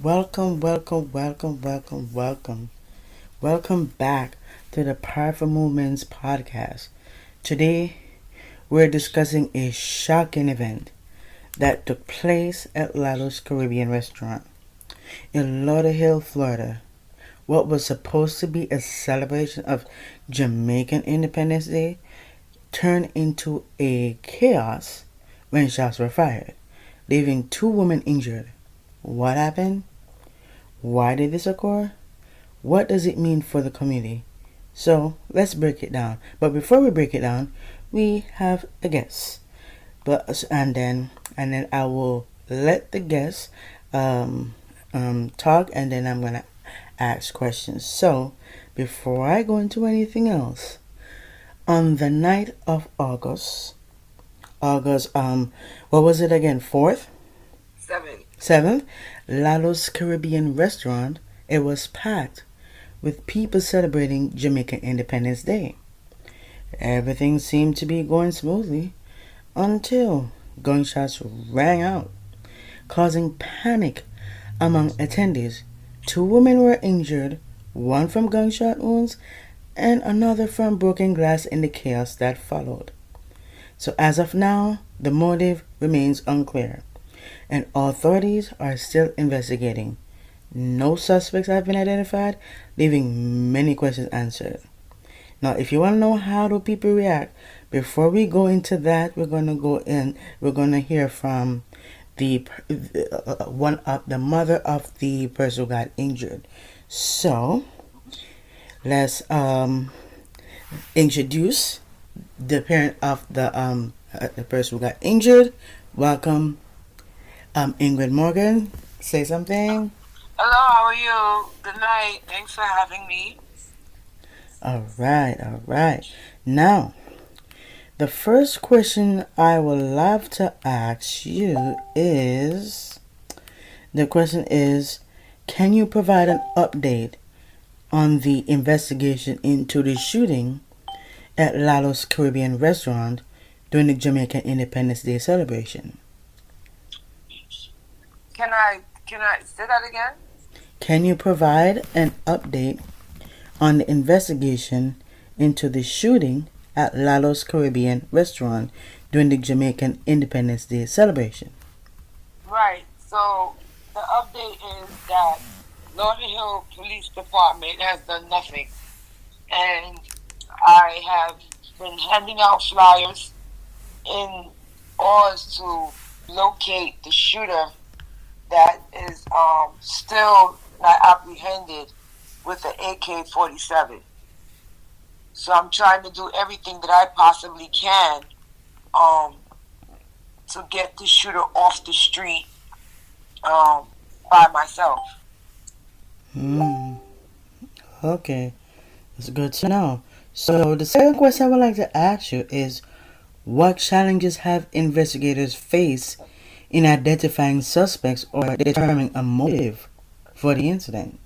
Welcome, welcome, welcome, welcome, welcome. Welcome back to the Powerful Movements podcast. Today, we're discussing a shocking event that took place at Lalo's Caribbean restaurant in Lauderhill, Florida. What was supposed to be a celebration of Jamaican Independence Day turned into a chaos when shots were fired, leaving two women injured. What happened? Why did this occur? What does it mean for the community? So let's break it down. But before we break it down, we have a guest. And then I will let the guest talk, and then I'm gonna ask questions. So before I go into anything else, on the night of August, what was it again? 4th? 7th, Lalo's Caribbean restaurant, it was packed with people celebrating Jamaican Independence Day. Everything seemed to be going smoothly until gunshots rang out, causing panic among attendees. Two women were injured, one from gunshot wounds and another from broken glass in the chaos that followed. So as of now, the motive remains unclear, and authorities are still investigating. No suspects have been identified, leaving many questions unanswered. Now, if you want to know how do people react, before we go into that, we're gonna hear from the the mother of the person who got injured. So let's introduce the parent of the person who got injured. Welcome, Ingrid Morgan. Say something. Hello, how are you? Good night. Thanks for having me. All right. Now, the first question I would love to ask you is, can you provide an update on the investigation into the shooting at Lalo's Caribbean restaurant during the Jamaican Independence Day celebration? Can I say that again? Can you provide an update on the investigation into the shooting at Lalo's Caribbean restaurant during the Jamaican Independence Day celebration? Right. So the update is that Lauderhill Police Department has done nothing, and I have been handing out flyers in order to locate the shooter that is still not apprehended with an AK-47. So I'm trying to do everything that I possibly can to get the shooter off the street by myself. Okay, that's good to know. So the second question I would like to ask you is, what challenges have investigators faced in identifying suspects or determining a motive for the incident?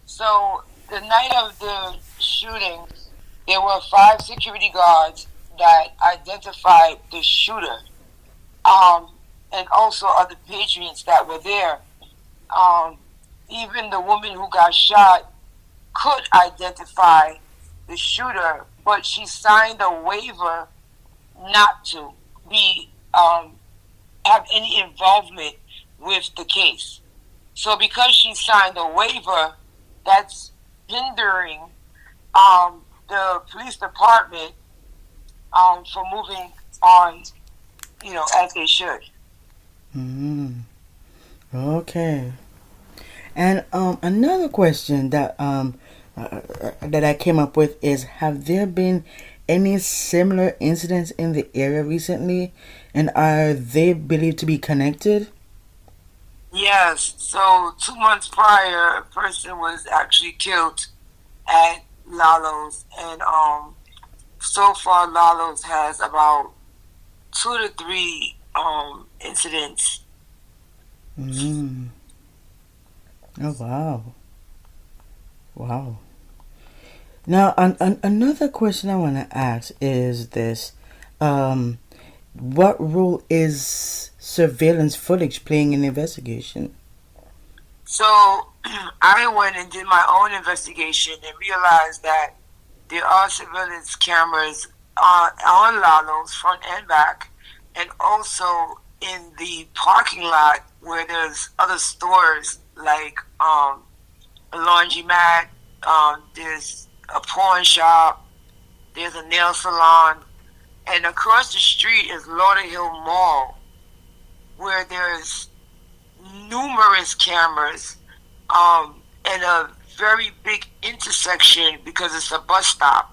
So the night of the shooting, there were 5 security guards that identified the shooter, and also other patrons that were there. Even the woman who got shot could identify the shooter, but she signed a waiver not to be have any involvement with the case. So because she signed a waiver, that's hindering the police department from moving on, as they should. Okay. And another question that that I came up with is, have there been any similar incidents in the area recently, and are they believed to be connected? Yes. So 2 months prior, a person was actually killed at Lalo's, and so far Lalo's has about 2 to 3 incidents. Oh, wow. Now, another question I want to ask is this: what role is surveillance footage playing in the investigation? So I went and did my own investigation and realized that there are surveillance cameras on Lalo's front and back, and also in the parking lot where there's other stores like a laundromat, there's a pawn shop, there's a nail salon, and across the street is Lauderhill Mall, where there's numerous cameras, and a very big intersection because it's a bus stop.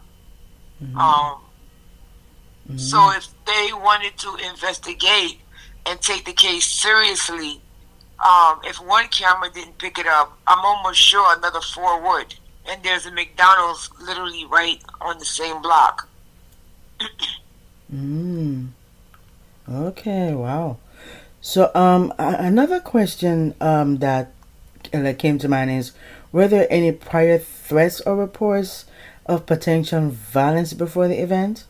So if they wanted to investigate and take the case seriously, if one camera didn't pick it up, I'm almost sure another four would. And there's a McDonald's literally right on the same block. Okay, wow. So, another question that came to mind is, were there any prior threats or reports of potential violence before the event?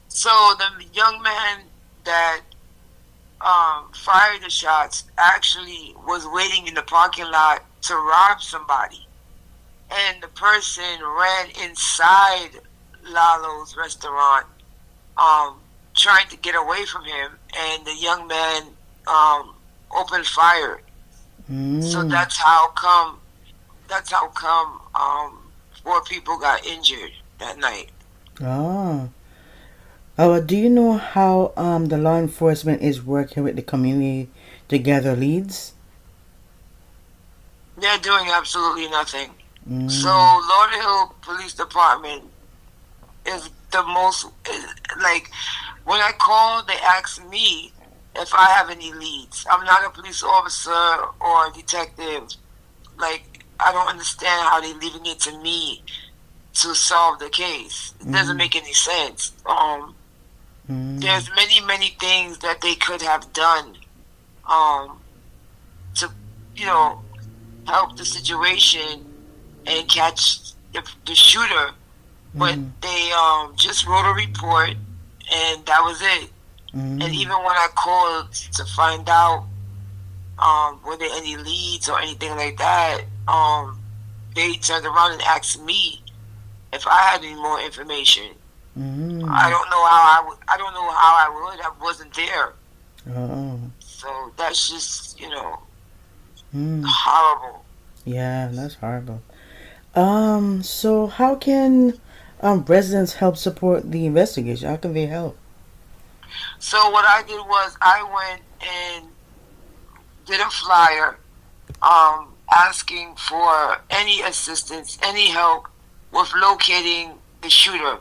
So the young man that fired the shots actually was waiting in the parking lot to rob somebody, and the person ran inside Lalo's restaurant, trying to get away from him, and the young man opened fire. So that's how come. Four people got injured that night. Oh. Do you know how the law enforcement is working with the community to gather leads? They're doing absolutely nothing. So Lauderhill Police Department is the most, like, when I call, they ask me if I have any leads. I'm not a police officer or a detective. Like, I don't understand how they're leaving it to me to solve the case. It doesn't make any sense. There's many things that they could have done to, help the situation and catch the shooter. But they just wrote a report, and that was it. And even when I called to find out were there any leads or anything like that, they turned around and asked me if I had any more information. I don't know how I would. I wasn't there. So that's just horrible. Yeah, that's horrible. So how can residents help support the investigation? How can they help? So what I did was I went and did a flyer asking for any assistance, any help with locating the shooter.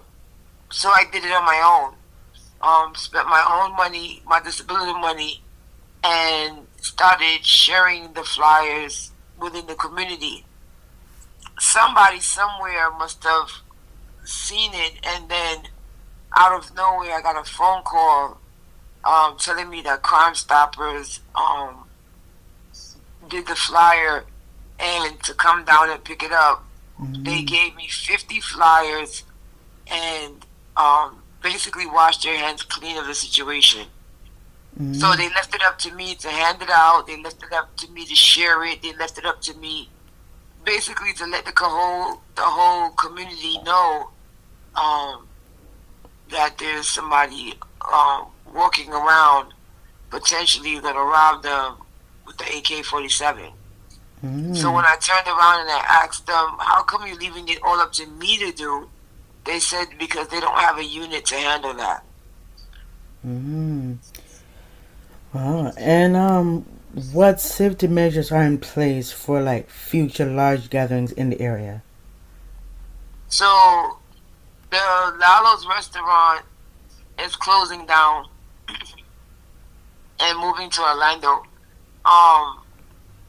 So I did it on my own. Spent my own money, my disability money, and started sharing the flyers within the community. Somebody somewhere must have seen it, and then out of nowhere I got a phone call telling me that Crime Stoppers did the flyer and to come down and pick it up. They gave me 50 flyers and basically washed their hands clean of the situation. So they left it up to me to hand it out. They left it up to me to share it. They left it up to me basically to let the whole community know that there's somebody walking around potentially going to rob them with the AK-47. So when I turned around and I asked them, how come you're leaving it all up to me to do? They said because they don't have a unit to handle that. Wow. And what safety measures are in place for like future large gatherings in the area? So the Lalo's restaurant is closing down and moving to Orlando.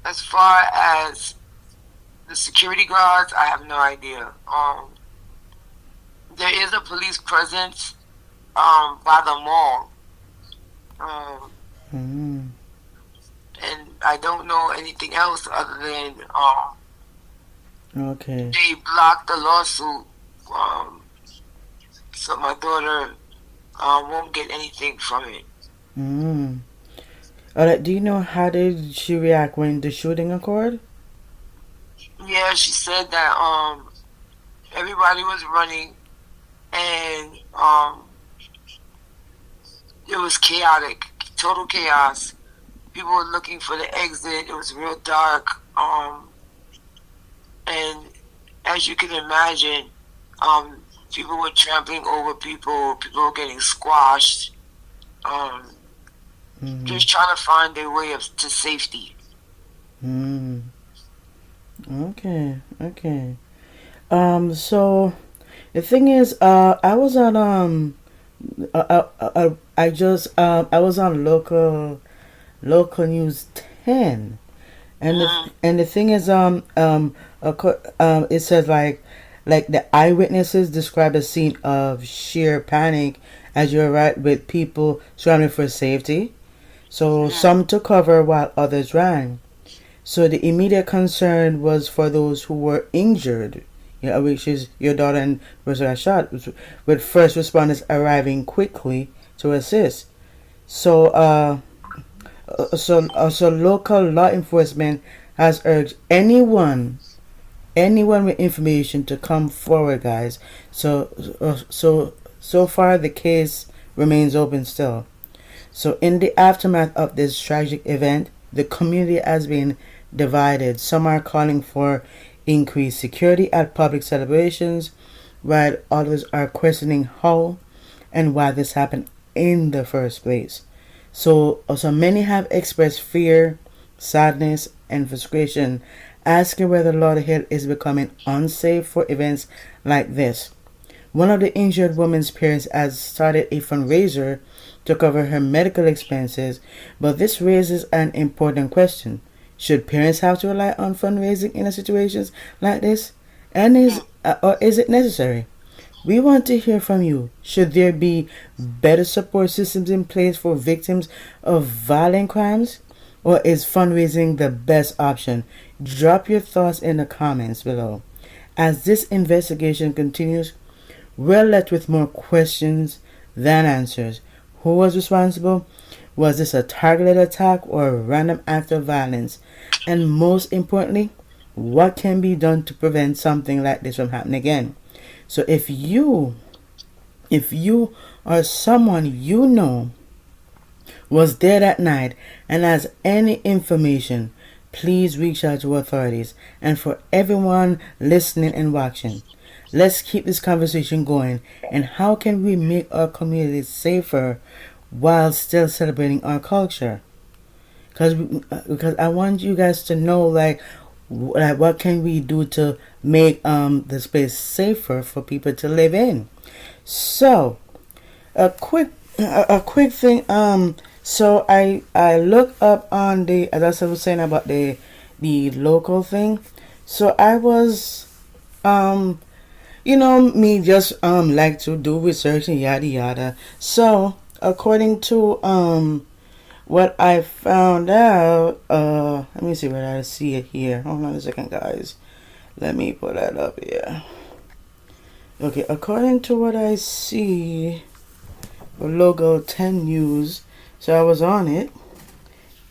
As far as the security guards, I have no idea. There is a police presence by the mall. And I don't know anything else other than okay. They blocked the lawsuit, so my daughter won't get anything from it. Alright, do you know how did she react when the shooting occurred? Yeah, she said that everybody was running, and it was chaotic, total chaos. People were looking for the exit. It was real dark. And as you can imagine, people were trampling over people. People were getting squashed. Just trying to find their way to safety. Okay. So the thing is, I was on I was on local news 10, and the thing is, it says like the eyewitnesses described a scene of sheer panic as you arrived with people scrambling for safety. So some took cover while others ran. So the immediate concern was for those who were injured, which is your daughter and the person got shot, with first responders arriving quickly to assist. So, so local law enforcement has urged anyone with information to come forward, guys. So far the case remains open still. So in the aftermath of this tragic event, the community has been divided. Some are calling for increased security at public celebrations, while others are questioning how and why this happened in the first place. So many have expressed fear, sadness, and frustration, asking whether Lauderhill is becoming unsafe for events like this. One of the injured woman's parents has started a fundraiser to cover her medical expenses, but this raises an important question. Should parents have to rely on fundraising in situations like this? And or is it necessary? We want to hear from you. Should there be better support systems in place for victims of violent crimes? Or is fundraising the best option? Drop your thoughts in the comments below. As this investigation continues, we're left with more questions than answers. Who was responsible? Was this a targeted attack or a random act of violence? And most importantly, what can be done to prevent something like this from happening again? So if you or someone you know was there that night and has any information, please reach out to authorities. And for everyone listening and watching, let's keep this conversation going. And how can we make our communities safer while still celebrating our culture? Because I want you guys to know like what can we do to make the space safer for people to live in. So a quick thing. So I looked up on the, as I was saying about the local thing. So I was me just like to do research and yada yada. So according to what I found out, let me see where I see it here. Hold on a second, guys. Let me put that up here. Okay, according to what I see, logo 10 news. So I was on it,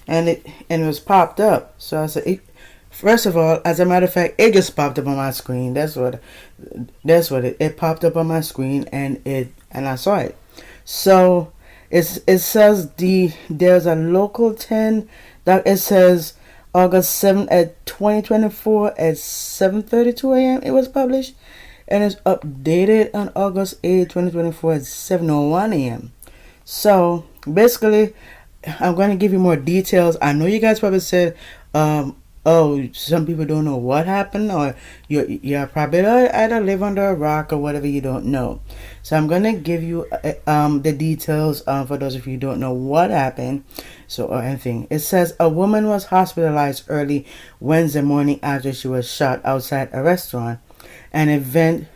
and it was popped up. So I said, first of all, as a matter of fact, it just popped up on my screen. That's what it popped up on my screen, and I saw it. So it says there's a local 10 that it says August 7th at 2024 at 7:32 a.m. it was published, and it's updated on August 8th, 2024 at 7:01 a.m. So basically, I'm going to give you more details. I know you guys probably said, oh, some people don't know what happened, or you're probably either live under a rock or whatever, you don't know. So I'm going to give you the details for those of you who don't know what happened. So, or anything. It says a woman was hospitalized early Wednesday morning after she was shot outside a restaurant, an event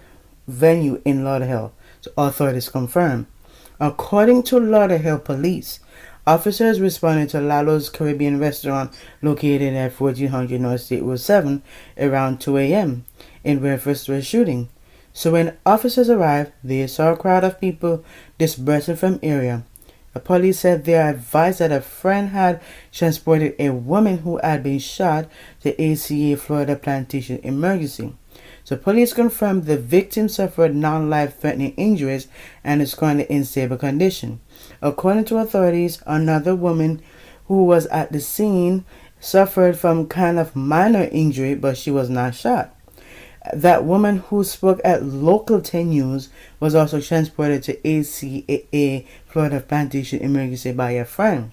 venue in Lauderhill. So authorities confirmed. According to Lauderhill police, officers responded to Lalo's Caribbean restaurant located at 1400 North State Road 7 around 2 a.m. in where first was shooting. So when officers arrived, they saw a crowd of people dispersing from area. The police said they are advised that a friend had transported a woman who had been shot to ACA Florida Plantation Emergency. So police confirmed the victim suffered non-life-threatening injuries and is currently in stable condition. According to authorities, another woman who was at the scene suffered from kind of minor injury, but she was not shot. That woman who spoke at Local 10 News was also transported to ACAA Florida Plantation Emergency by a friend.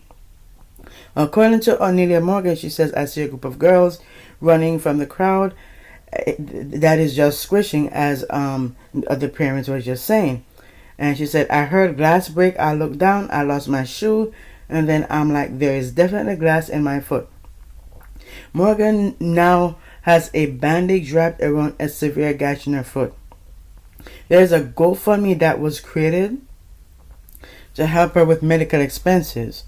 According to Onelia Morgan, she says, I see a group of girls running from the crowd that is just squishing, as the parents were just saying. And she said, I heard glass break. I looked down. I lost my shoe. And then I'm like, there is definitely glass in my foot. Morgan now has a bandage wrapped around a severe gash in her foot. There's a GoFundMe that was created to help her with medical expenses.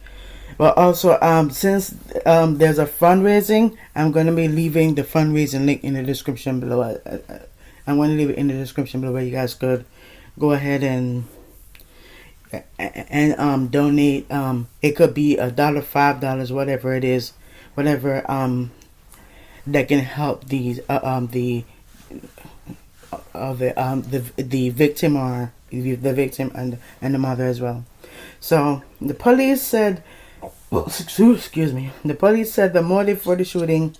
But also, since there's a fundraising, I'm going to be leaving the fundraising link in the description below. I'm going to leave it in the description below where you guys could go ahead and donate. It could be $1, $5, whatever it is, whatever that can help the victim or the victim and the mother as well. So the police said. Excuse me. The police said the motive for the shooting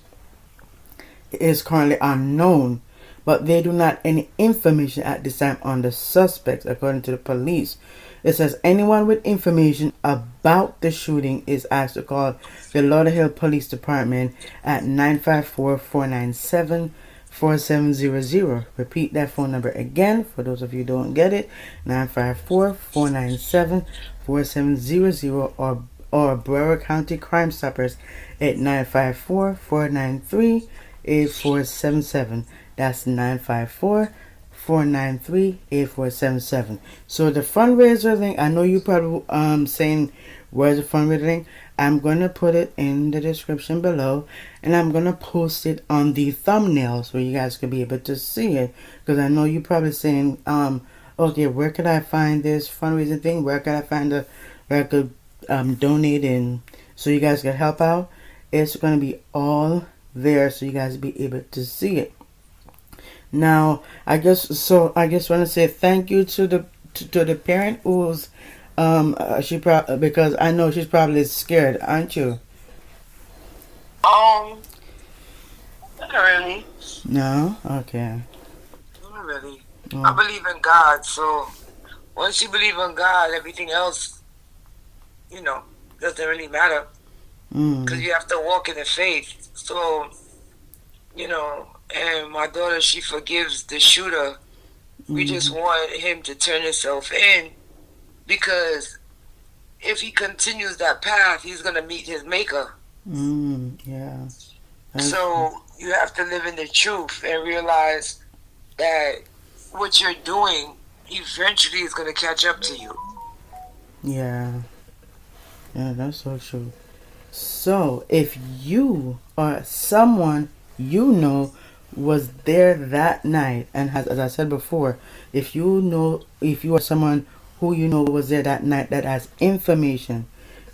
is currently unknown, but they do not have any information at this time on the suspects, according to the police. It says anyone with information about the shooting is asked to call the Lauderhill Police Department at 954-497-4700. Repeat that phone number again for those of you who don't get it. 954-497-4700 or Broward County Crime Stoppers at 954-493-8477. That's 954-493-8477. So the fundraiser link, I know you probably saying where's the fundraiser link. I'm going to put it in the description below, and I'm going to post it on the thumbnail so you guys can be able to see it, because I know you probably saying okay, where could I find this fundraising thing? Where could I find where I could donate and so you guys can help out? It's going to be all there so you guys be able to see it. Now I just want to say thank you to the parent who's because I know she's probably scared, aren't you? Not really. No? Okay. Not really. I believe in God, so once you believe in God, everything else, doesn't really matter. Because you have to walk in the faith. So, and my daughter, she forgives the shooter. We just want him to turn himself in, because if he continues that path, he's going to meet his maker. Yeah. So you have to live in the truth and realize that what you're doing eventually is going to catch up to you. Yeah. Yeah, that's so true. So, if you or someone you know was there that night, and as I said before, if you are someone who you know was there that night that has information,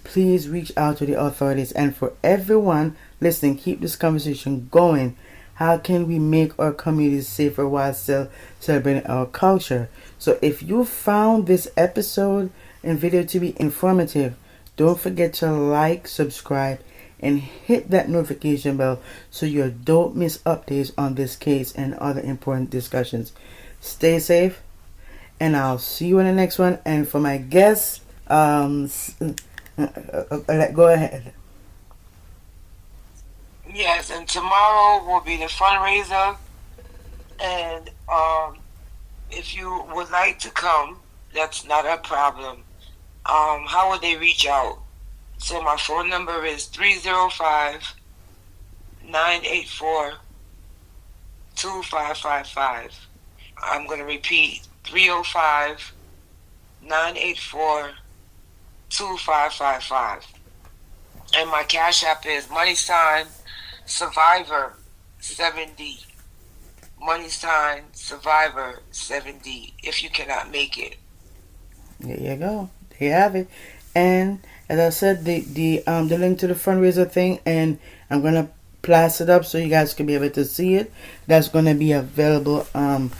please reach out to the authorities. And for everyone listening, keep this conversation going. How can we make our communities safer while still celebrating our culture? So if you found this episode and video to be informative, don't forget to like, subscribe, and hit that notification bell so you don't miss updates on this case and other important discussions. Stay safe, and I'll see you in the next one. And for my guests, go ahead. Yes, and tomorrow will be the fundraiser, and if you would like to come, that's not a problem. How would they reach out? So my phone number is 305-984-2555. I'm going to repeat, 305-984-2555. And my Cash App is $Survivor 7D. $Survivor 7D. If you cannot make it. There you go. There you have it. And as I said, the link to the fundraiser thing, and I'm gonna blast it up so you guys can be able to see it. That's gonna be available on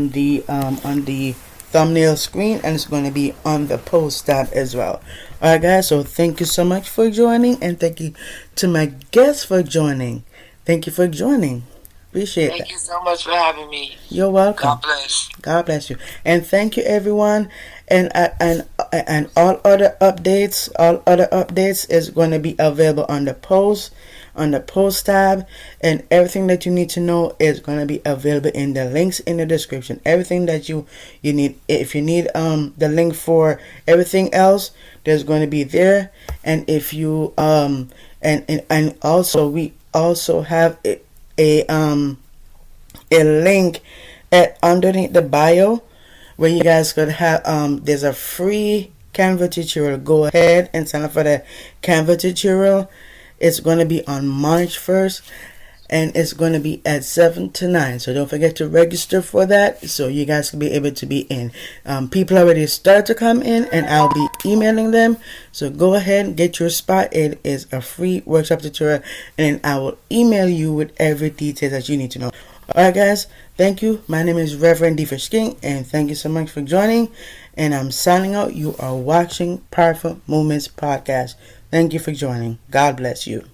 the thumbnail screen, and it's gonna be on the post tab as well. Alright guys, so thank you so much for joining, and thank you to my guests for joining. Thank you for joining. Appreciate Thank you so much for having me. You're welcome. God bless. God bless you. And thank you everyone. And all other updates is going to be available on the post tab, and everything that you need to know is going to be available in the links in the description. Everything that you need, if you need the link for everything else, there's going to be there. And if you and also we also have a link underneath the bio where you guys could have there's a free Canva tutorial. Go ahead and sign up for the Canva tutorial. It's going to be on March 1st, and it's going to be at 7 to 9, so don't forget to register for that so you guys can be able to be in. People already start to come in, and I'll be emailing them, so go ahead and get your spot. It is a free workshop tutorial, and I will email you with every detail that you need to know. Alright guys, thank you. My name is Reverend D. Fish King, and thank you so much for joining, and I'm signing out. You are watching Powerful Movements Podcast. Thank you for joining. God bless you.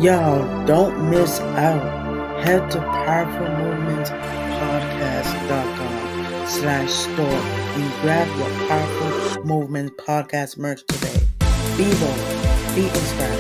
Y'all, don't miss out. Head to powerfulmovementspodcast.com/store and grab your Powerful Movement Podcast merch today. Be bold, be inspired.